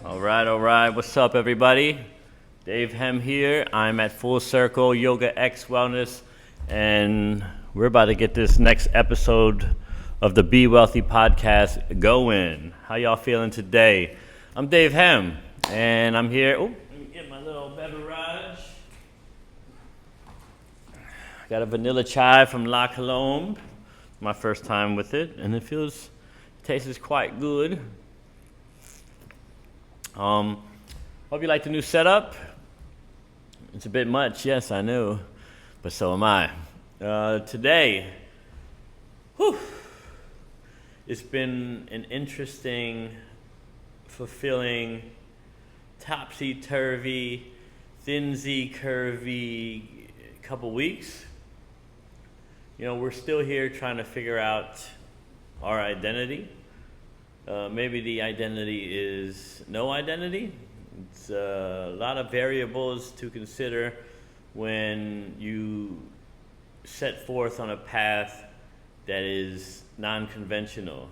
All right. What's up, everybody? Dave Hem here. I'm at Full Circle Yoga X Wellness, and we're about to get this next episode of the Be Wellthy Podcast going. How y'all feeling today? I'm Dave Hem, and I'm here. Oh, let me get my little beverage. Got a vanilla chai from La Colombe. My first time with it, and it tastes quite good. Hope you like the new setup. It's a bit much, yes, I know, but so am I. Today, it's been an interesting, fulfilling, topsy-turvy, thinsy-curvy couple weeks. You know, we're still here trying to figure out our identity. Maybe the identity is no identity. It's a lot of variables to consider when you set forth on a path that is non-conventional,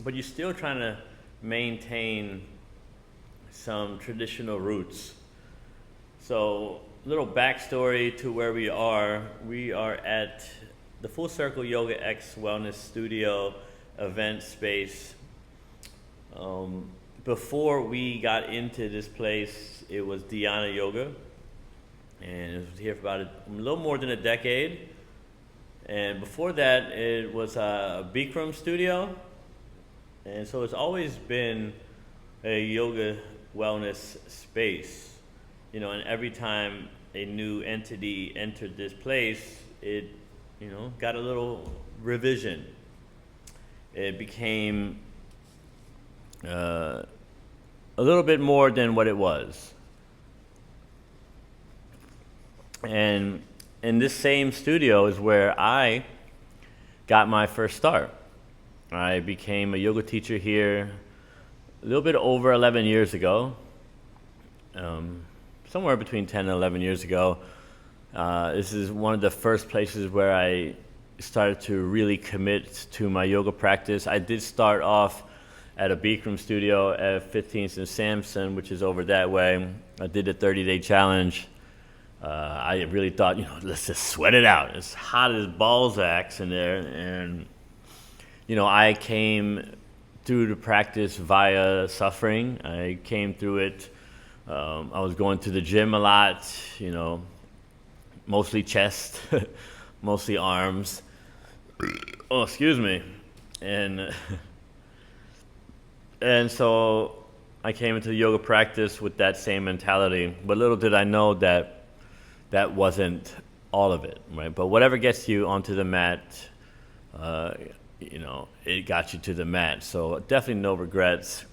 but you're still trying to maintain some traditional roots. So, a little backstory to where we are. We are at the Full Circle Yoga X Wellness Studio event space. Before we got into this place, it was Dhyana Yoga, and it was here for about a little more than a decade. And before that, it was a Bikram studio, and so it's always been a yoga wellness space, and every time a new entity entered this place, it, got a little revision. It became a little bit more than what it was. And in this same studio is where I got my first start. I became a yoga teacher here a little bit over 11 years ago, somewhere between 10 and 11 years ago. This is one of the first places where I started to really commit to my yoga practice. I did start off at a Bikram studio at 15th and Sampson, which is over that way. I did a 30-day challenge. I really thought, let's just sweat it out. It's hot as Balzac's in there. And, I came through the practice via suffering. I came through it. I was going to the gym a lot, mostly chest, mostly arms. Oh, excuse me. And so I came into the yoga practice with that same mentality. But little did I know that wasn't all of it, right? But whatever gets you onto the mat, it got you to the mat. So definitely no regrets.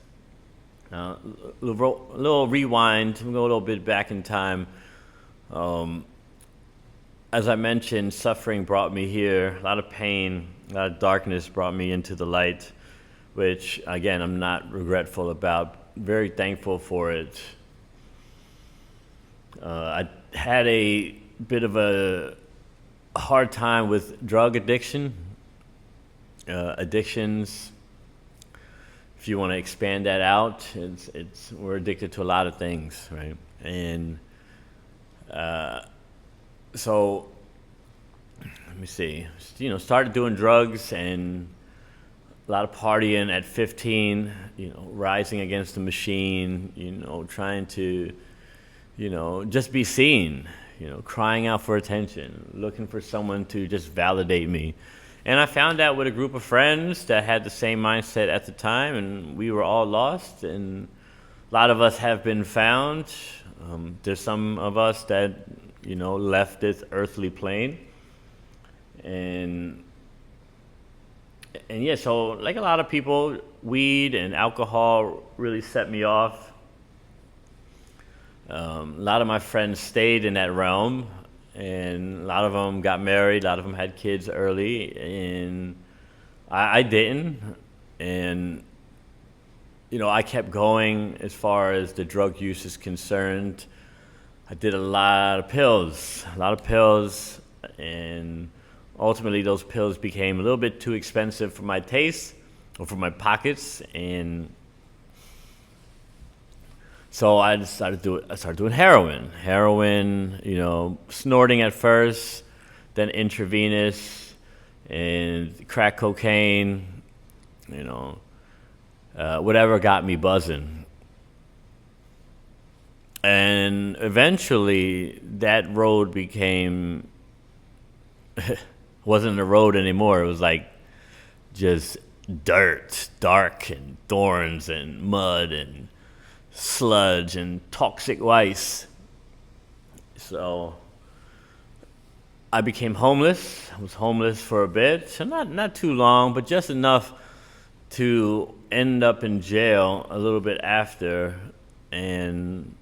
A little rewind, we'll go a little bit back in time. As I mentioned, suffering brought me here. A lot of pain, a lot of darkness brought me into the light, which, again, I'm not regretful about. Very thankful for it. I had a bit of a hard time with drug addiction. Addictions, if you want to expand that out, we're addicted to a lot of things, right? And so, let me see. Started doing drugs and a lot of partying at 15, rising against the machine, trying to, just be seen, crying out for attention, looking for someone to just validate me. And I found out with a group of friends that had the same mindset at the time, and we were all lost, and a lot of us have been found. There's some of us that, left this earthly plane. And yeah, so like a lot of people, weed and alcohol really set me off. A lot of my friends stayed in that realm, and a lot of them got married, a lot of them had kids early, and I didn't. And, I kept going as far as the drug use is concerned. I did a lot of pills, and ultimately those pills became a little bit too expensive for my taste or for my pockets, and So I started doing heroin. Snorting at first, then intravenous, and crack cocaine, whatever got me buzzing. And eventually that road wasn't a road anymore. It was like just dirt, dark, and thorns, and mud, and sludge, and toxic ice. So I became homeless. I was homeless for a bit, so not too long, but just enough to end up in jail a little bit after. And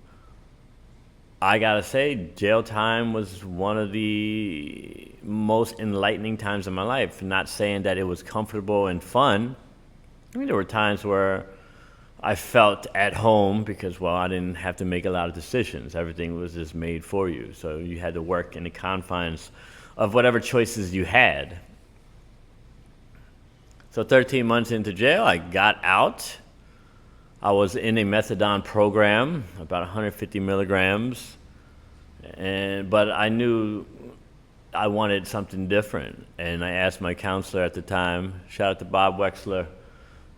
I gotta say, jail time was one of the most enlightening times of my life. Not saying that it was comfortable and fun. I mean, there were times where I felt at home because, I didn't have to make a lot of decisions. Everything was just made for you. So you had to work in the confines of whatever choices you had. So 13 months into jail, I got out. I was in a methadone program, about 150 milligrams, but I knew I wanted something different. And I asked my counselor at the time, shout out to Bob Wexler,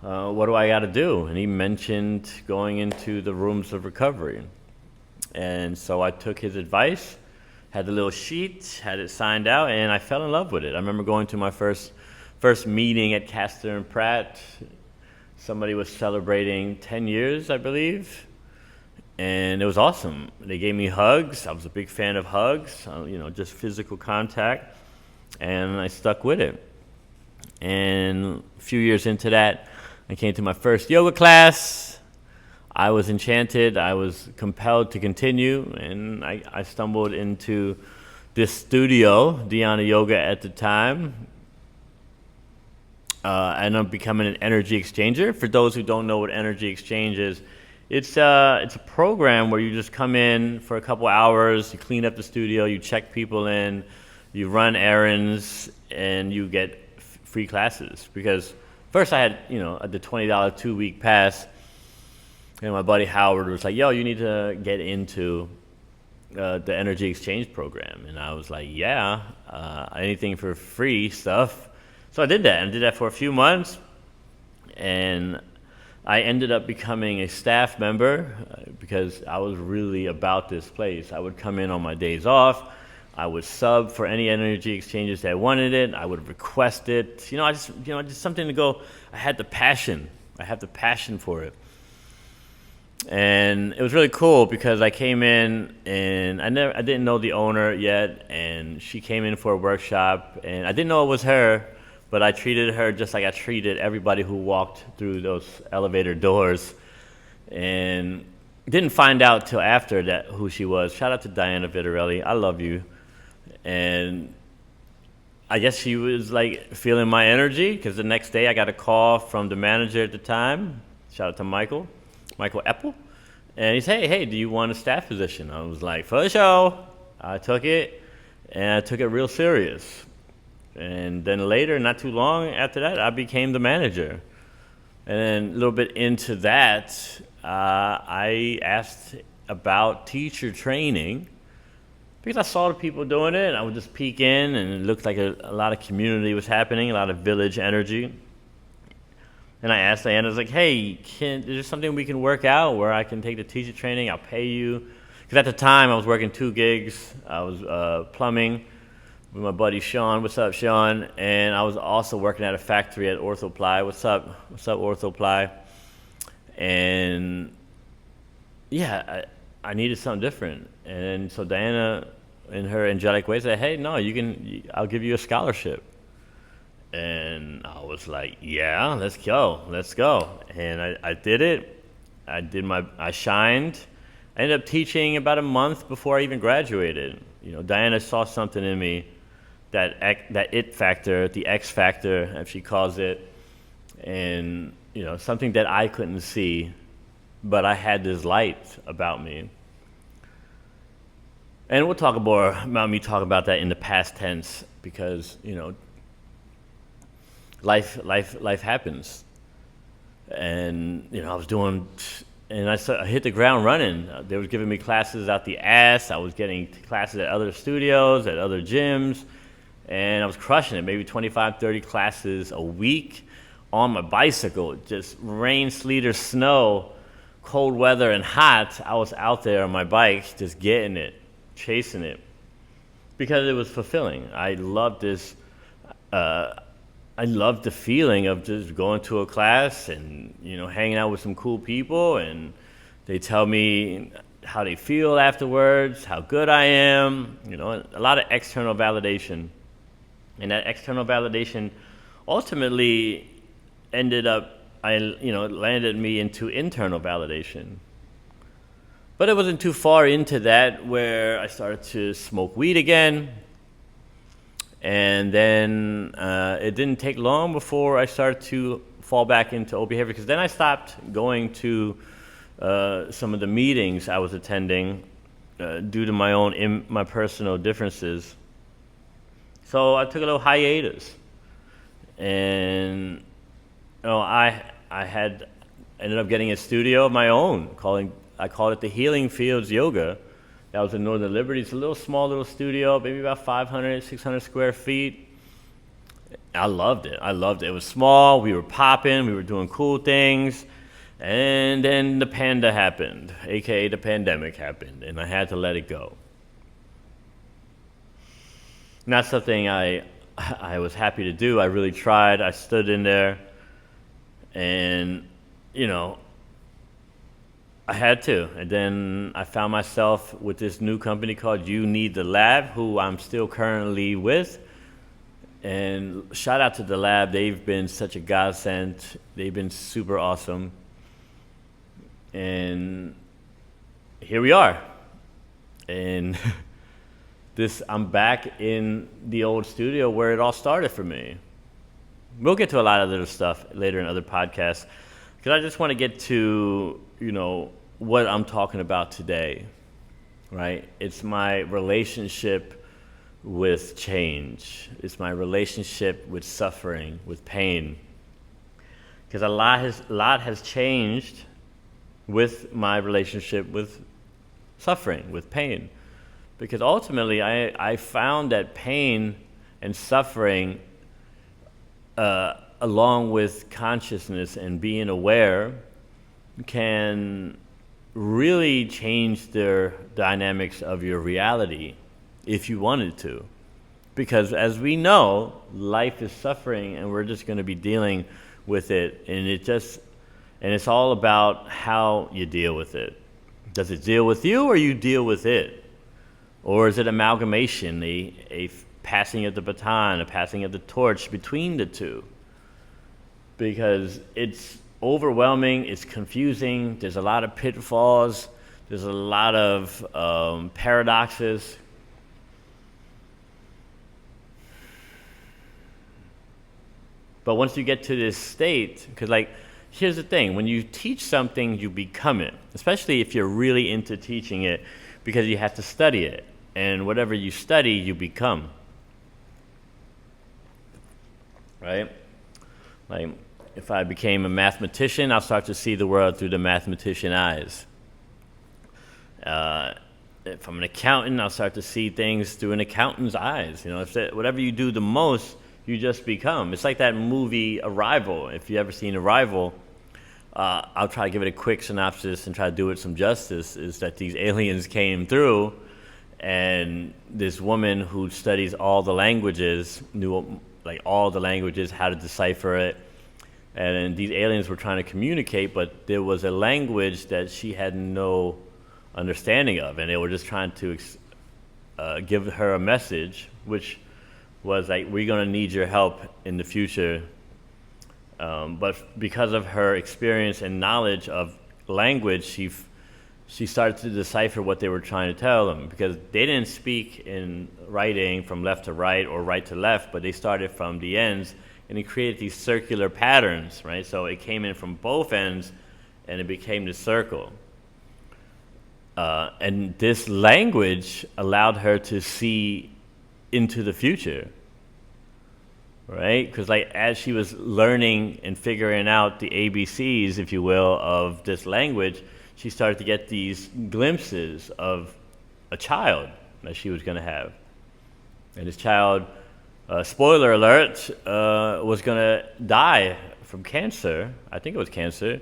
what do I got to do? And he mentioned going into the rooms of recovery. And so I took his advice, had the little sheet, had it signed out, and I fell in love with it. I remember going to my first meeting at Castor and Pratt. Somebody was celebrating 10 years, I believe, and it was awesome. They gave me hugs. I was a big fan of hugs, just physical contact, and I stuck with it. And a few years into that, I came to my first yoga class. I was enchanted. I was compelled to continue, and I stumbled into this studio, Dhyana Yoga at the time. And I'm becoming an energy exchanger. For those who don't know what energy exchange is, it's a program where you just come in for a couple hours, you clean up the studio, you check people in, you run errands, and you get free classes. Because first I had, the $20 2-week pass, and my buddy Howard was like, yo, you need to get into the energy exchange program. And I was like, yeah, anything for free stuff. So I did that, and I did that for a few months, and I ended up becoming a staff member because I was really about this place. I would come in on my days off. I would sub for any energy exchanges that wanted it. I would request it. Just something to go. I had the passion. I have the passion for it. And it was really cool because I came in and I didn't know the owner yet, and she came in for a workshop, and I didn't know it was her. But I treated her just like I treated everybody who walked through those elevator doors, and didn't find out till after that who she was. Shout out to Diana Vitarelli. I love you. And I guess she was like feeling my energy, because the next day I got a call from the manager at the time. Shout out to Michael Eppel. And he said, hey, do you want a staff position? I was like, for sure. I took it, and I took it real serious. And then later, not too long after that, I became the manager. And then a little bit into that, I asked about teacher training because I saw the people doing it, and I would just peek in, and it looked like a lot of community was happening, a lot of village energy. And I asked Diana, I was like, hey, is there something we can work out where I can take the teacher training, I'll pay you? Because at the time, I was working 2 gigs. I was plumbing with my buddy Sean. What's up, Sean? And I was also working at a factory at Orthoply. What's up, Orthoply? And yeah, I needed something different. And so Diana, in her angelic way, said, hey, no, I'll give you a scholarship. And I was like, yeah, let's go. And I did it. I shined. I ended up teaching about a month before I even graduated. Diana saw something in me, that it factor, the X factor, as she calls it, and something that I couldn't see, but I had this light about me. And we'll talk more about me talking about that in the past tense, because life happens. And I was doing I hit the ground running. They were giving me classes out the ass. I was getting classes at other studios, at other gyms, and I was crushing it. Maybe 25, 30 classes a week on my bicycle. Just rain, sleet, or snow, cold weather, and hot. I was out there on my bike just getting it, chasing it, because it was fulfilling. I loved this. I loved the feeling of just going to a class and, hanging out with some cool people, and they tell me how they feel afterwards, how good I am, a lot of external validation. And that external validation ultimately landed me into internal validation. But it wasn't too far into that where I started to smoke weed again. And then it didn't take long before I started to fall back into old behavior, because then I stopped going to some of the meetings I was attending due to my personal differences. So I took a little hiatus, and I ended up getting a studio of my own. I called it the Healing Fields Yoga. That was in Northern Liberty. It's a small little studio, maybe about 500, 600 square feet. I loved it. It was small. We were popping. We were doing cool things. And then the panda happened, a.k.a. the pandemic happened, and I had to let it go. Not something I was happy to do. I really tried. I stood in there, and, I had to. And then I found myself with this new company called You Need the Lab, who I'm still currently with. And shout out to the lab. They've been such a godsend. They've been super awesome. And here we are. And I'm back in the old studio where it all started for me. We'll get to a lot of little stuff later in other podcasts, because I just want to get to, what I'm talking about today, right? It's my relationship with change. It's my relationship with suffering, with pain. Because a lot has changed with my relationship with suffering, with pain. Because ultimately, I found that pain and suffering, along with consciousness and being aware, can really change the dynamics of your reality if you wanted to. Because as we know, life is suffering, and we're just going to be dealing with it, and it's all about how you deal with it. Does it deal with you, or you deal with it? Or is it amalgamation, a passing of the baton, a passing of the torch between the two? Because it's overwhelming, it's confusing, there's a lot of pitfalls, there's a lot of paradoxes. But once you get to this state, because here's the thing, when you teach something, you become it, especially if you're really into teaching it, because you have to study it, and whatever you study, you become, right? If I became a mathematician, I'll start to see the world through the mathematician eyes. If I'm an accountant, I'll start to see things through an accountant's eyes. Whatever you do the most, you just become. It's like that movie Arrival. If you've ever seen Arrival, I'll try to give it a quick synopsis and try to do it some justice, is that these aliens came through, and this woman who studies all the languages, knew all the languages, how to decipher it. And these aliens were trying to communicate, but there was a language that she had no understanding of, and they were just trying to give her a message, which was we're going to need your help in the future. But because of her experience and knowledge of language, she started to decipher what they were trying to tell them, because they didn't speak in writing from left to right or right to left, but they started from the ends, and it created these circular patterns, right? So it came in from both ends, and it became the circle. And this language allowed her to see into the future, right? Because like as she was learning and figuring out the ABCs, if you will, of this language, she started to get these glimpses of a child that she was going to have. And this child, spoiler alert, was going to die from cancer. I think it was cancer.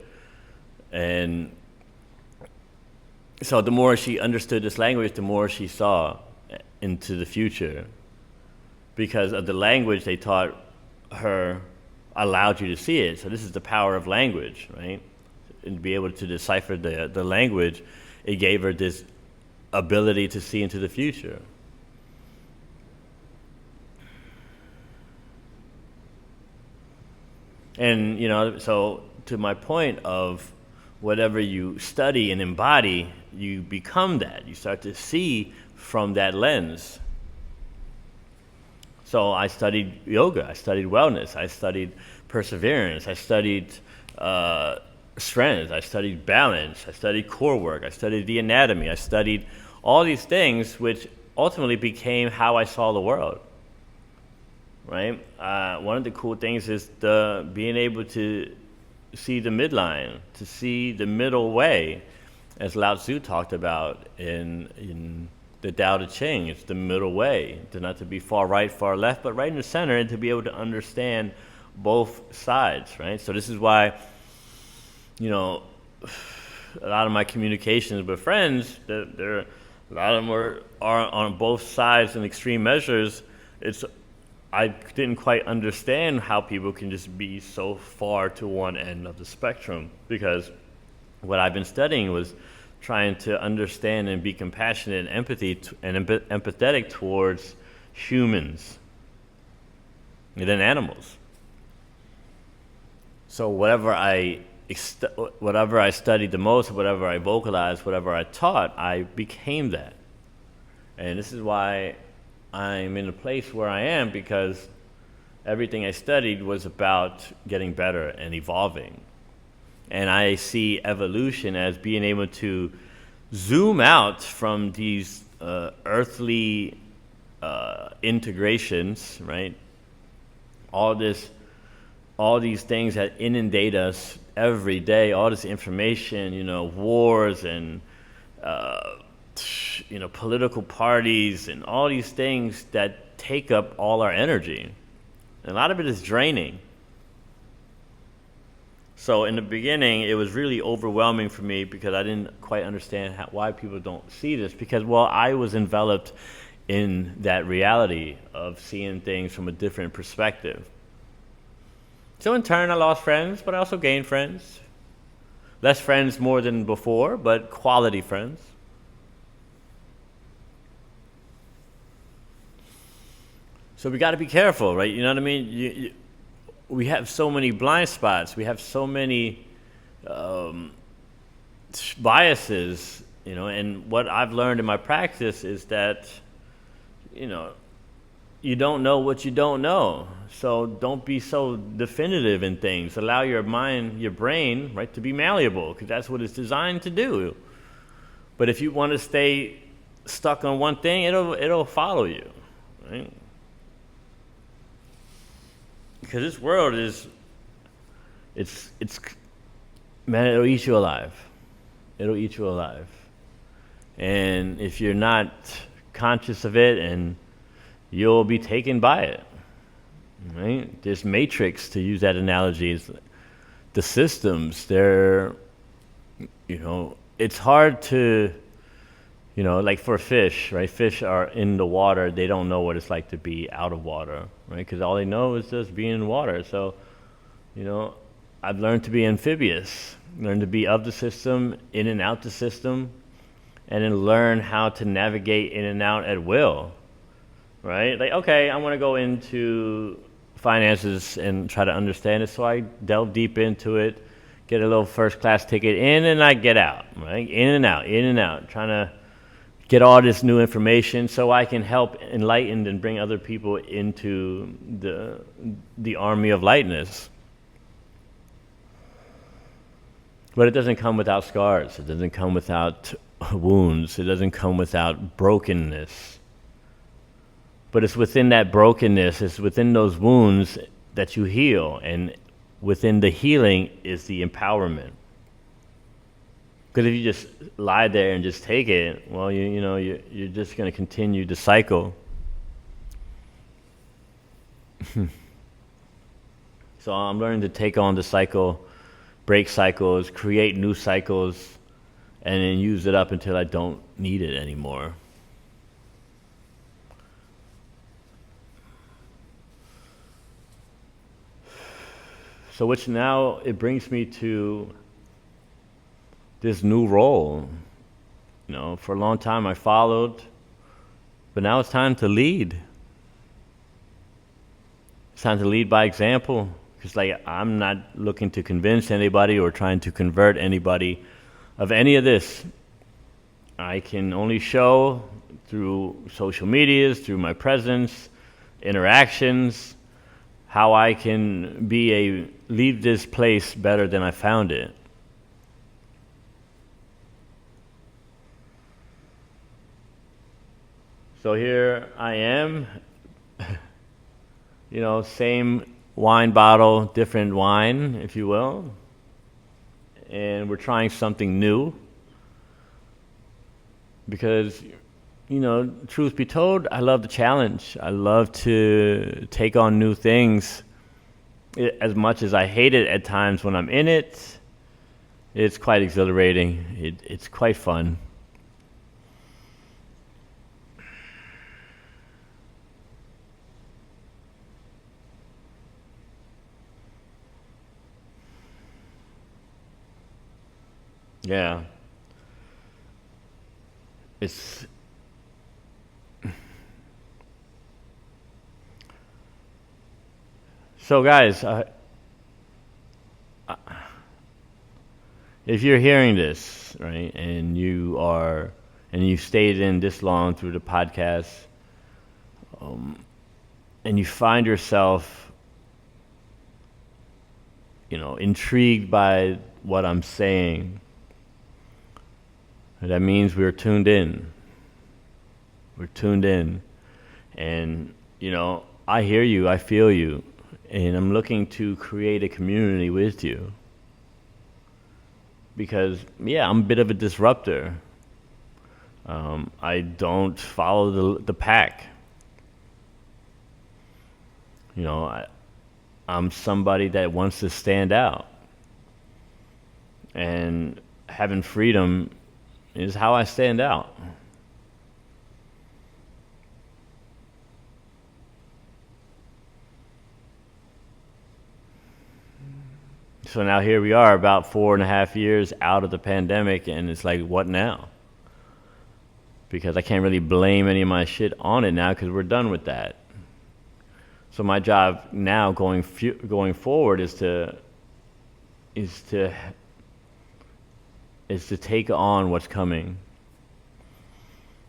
And so the more she understood this language, the more she saw into the future. Because of the language they taught her allowed you to see it. So this is the power of language, right? And to be able to decipher the language, it gave her this ability to see into the future. And, so to my point of whatever you study and embody, you become that. You start to see from that lens. So I studied yoga, I studied wellness, I studied perseverance, I studied strength, I studied balance, I studied core work, I studied the anatomy, I studied all these things which ultimately became how I saw the world, right? One of the cool things is being able to see the midline, to see the middle way, as Lao Tzu talked about in the Tao Te Ching. It's the middle way, to not to be far right, far left, but right in the center, and to be able to understand both sides, right? So this is why, a lot of my communications with friends, a lot of them are on both sides in extreme measures. I didn't quite understand how people can just be so far to one end of the spectrum, because what I've been studying was trying to understand and be compassionate and empathetic towards humans and then animals. So whatever I studied the most, whatever I vocalized, whatever I taught, I became that. And this is why I'm in the place where I am, because everything I studied was about getting better and evolving. And I see evolution as being able to zoom out from these earthly integrations, right? All these things that inundate us every day, all this information, wars and political parties and all these things that take up all our energy. And a lot of it is draining. So in the beginning, it was really overwhelming for me, because I didn't quite understand why people don't see this, because, I was enveloped in that reality of seeing things from a different perspective. So in turn, I lost friends, but I also gained friends. Less friends more than before, but quality friends. So we got to be careful, right? You know what I mean? We have so many blind spots. We have so many biases, and what I've learned in my practice is that, you don't know what you don't know. So don't be so definitive in things. Allow your mind, your brain, right, to be malleable, because that's what it's designed to do. But if you want to stay stuck on one thing, it'll follow you, right? Because this world man, it'll eat you alive. It'll eat you alive. And if you're not conscious of it, and you'll be taken by it, right? This matrix, to use that analogy, is the systems. They're, it's hard to, like for fish, right? Fish are in the water. They don't know what it's like to be out of water, right? Because all they know is just being in water. So, I've learned to be amphibious, learned to be of the system, in and out the system, and then learn how to navigate in and out at will, right? Like, okay, I want to go into finances and try to understand it, so I delve deep into it, get a little first-class ticket in, and I get out, right? In and out, trying to get all this new information so I can help enlighten and bring other people into the army of lightness. But it doesn't come without scars. It doesn't come without wounds. It doesn't come without brokenness. But it's within that brokenness, it's within those wounds that you heal, and within the healing is the empowerment. Because if you just lie there and just take it, well, you're just going to continue the cycle. So I'm learning to take on the cycle, break cycles, create new cycles, and then use it up until I don't need it anymore. So which now, it brings me to this new role. For a long time I followed, but now it's time to lead. It's time to lead by example. Because I'm not looking to convince anybody or trying to convert anybody of any of this. I can only show through social medias, through my presence, interactions, how I can leave this place better than I found it. So here I am, same wine bottle, different wine, if you will. And we're trying something new. Because, truth be told, I love the challenge. I love to take on new things. As much as I hate it at times when I'm in it, it's quite exhilarating. It's quite fun. Yeah. So guys, if you're hearing this, right, and you've stayed in this long through the podcast, and you find yourself, intrigued by what I'm saying, that means we're tuned in. We're tuned in. And, I hear you, I feel you, and I'm looking to create a community with you. Because, I'm a bit of a disruptor. I don't follow the pack. I'm somebody that wants to stand out. And having freedom is how I stand out. So now here we are, about 4.5 years out of the pandemic, and it's like, what now? Because I can't really blame any of my shit on it now, because we're done with that. So my job now going forward is to take on what's coming.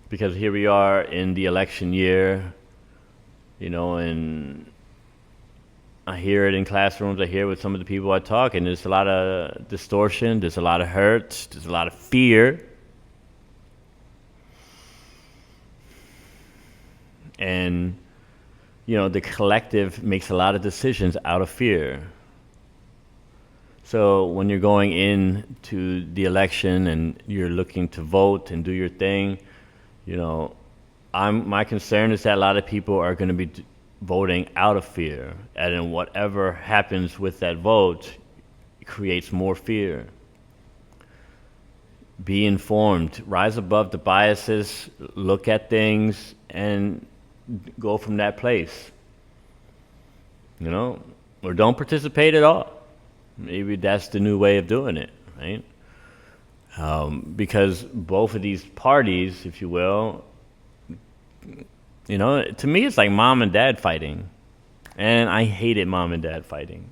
Because here we are in the election year, and I hear it in classrooms, I hear it with some of the people I talk, and there's a lot of distortion, there's a lot of hurt, there's a lot of fear. And, the collective makes a lot of decisions out of fear. So when you're going into the election and you're looking to vote and do your thing, my concern is that a lot of people are going to be voting out of fear, and then whatever happens with that vote creates more fear. Be informed, rise above the biases, look at things, and go from that place. Or don't participate at all. Maybe that's the new way of doing it, right? Because both of these parties, if you will, to me it's like mom and dad fighting. And I hated mom and dad fighting.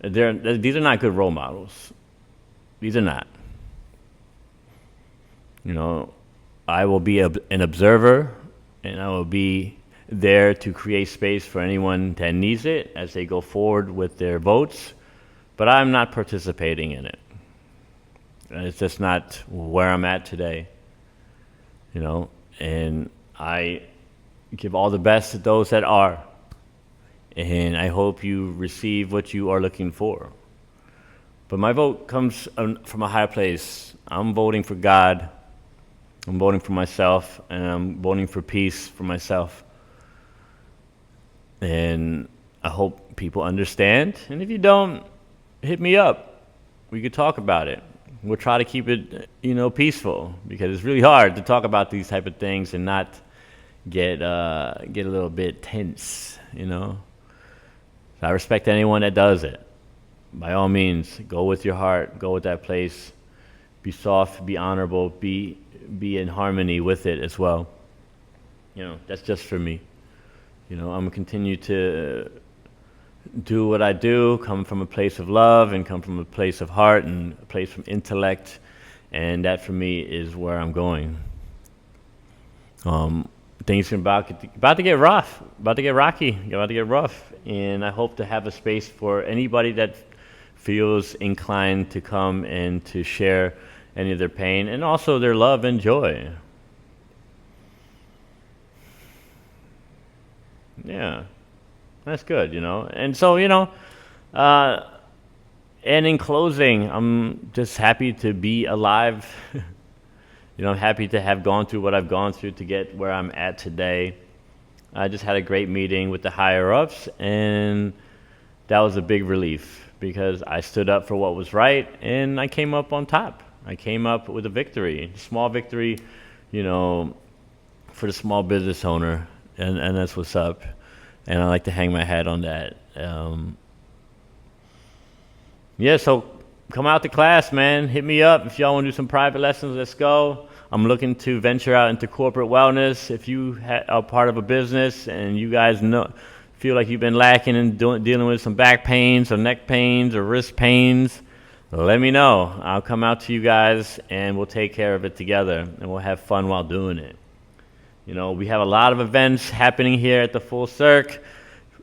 These are not good role models. These are not. I will be an observer, and I will be there to create space for anyone that needs it as they go forward with their votes, but I'm not participating in it. It's just not where I'm at today, and I give all the best to those that are. And I hope you receive what you are looking for. But my vote comes from a higher place. I'm voting for God. I'm voting for myself, and I'm voting for peace for myself. And I hope people understand. And if you don't, hit me up. We could talk about it. We'll try to keep it, peaceful, because it's really hard to talk about these type of things and not get a little bit tense, So I respect anyone that does it. By all means, go with your heart, go with that place. Be soft, be honorable, be in harmony with it as well. That's just for me. I'm going to continue to do what I do, come from a place of love and come from a place of heart and a place from intellect. And that for me is where I'm going. Things are about to get rough, about to get rocky, about to get rough. And I hope to have a space for anybody that feels inclined to come and to share any of their pain and also their love and joy. Yeah, that's good, And so, and in closing, I'm just happy to be alive. I'm happy to have gone through what I've gone through to get where I'm at today. I just had a great meeting with the higher-ups, and that was a big relief because I stood up for what was right, and I came up on top. I came up with a victory, small victory, for the small business owner, and that's what's up. And I like to hang my hat on that. So come out to class, man. Hit me up if y'all want to do some private lessons. Let's go. I'm looking to venture out into corporate wellness. If you are part of a business and you guys feel like you've been lacking in dealing with some back pains or neck pains or wrist pains, let me know. I'll come out to you guys and we'll take care of it together and we'll have fun while doing it. We have a lot of events happening here at the Full Circle.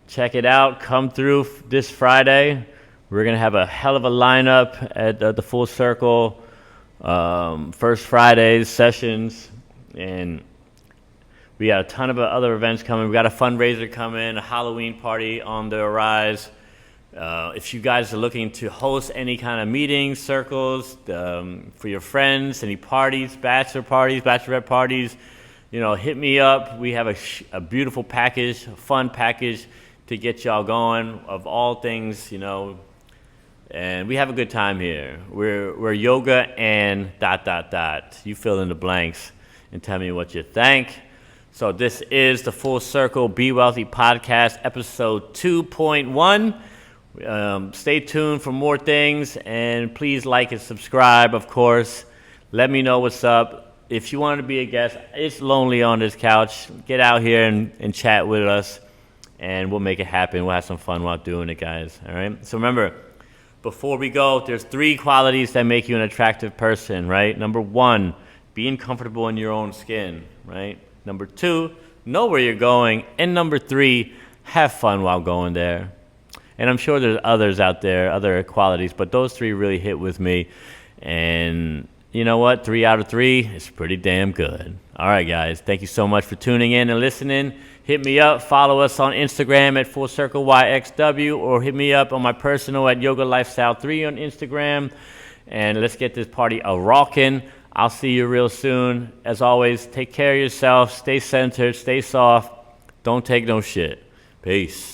Check it out. Come through this Friday. We're going to have a hell of a lineup at the Full Circle First Fridays sessions. And we got a ton of other events coming. We got a fundraiser coming, a Halloween party on the rise. If you guys are looking to host any kind of meetings, circles, for your friends, any parties, bachelorette parties, hit me up. We have a beautiful package, a fun package to get y'all going of all things, and we have a good time here. We're yoga and ... You fill in the blanks and tell me what you think. So this is the Full Circle Be Wellthy Podcast, episode 2.1. Stay tuned for more things, and please like and subscribe, of course. Let me know what's up. If you want to be a guest, it's lonely on this couch. Get out here and chat with us, and we'll make it happen. We'll have some fun while doing it, guys. All right? So remember, before we go, there's 3 qualities that make you an attractive person, right? Number 1, being comfortable in your own skin, right? Number 2, know where you're going. And number 3, have fun while going there. And I'm sure there's others out there, other qualities, but those 3 really hit with me. And you know what? 3 out of 3 is pretty damn good. All right, guys. Thank you so much for tuning in and listening. Hit me up. Follow us on Instagram at Full Circle YXW, or hit me up on my personal at Yoga Lifestyle 3 on Instagram. And let's get this party a-rockin'. I'll see you real soon. As always, take care of yourself. Stay centered. Stay soft. Don't take no shit. Peace.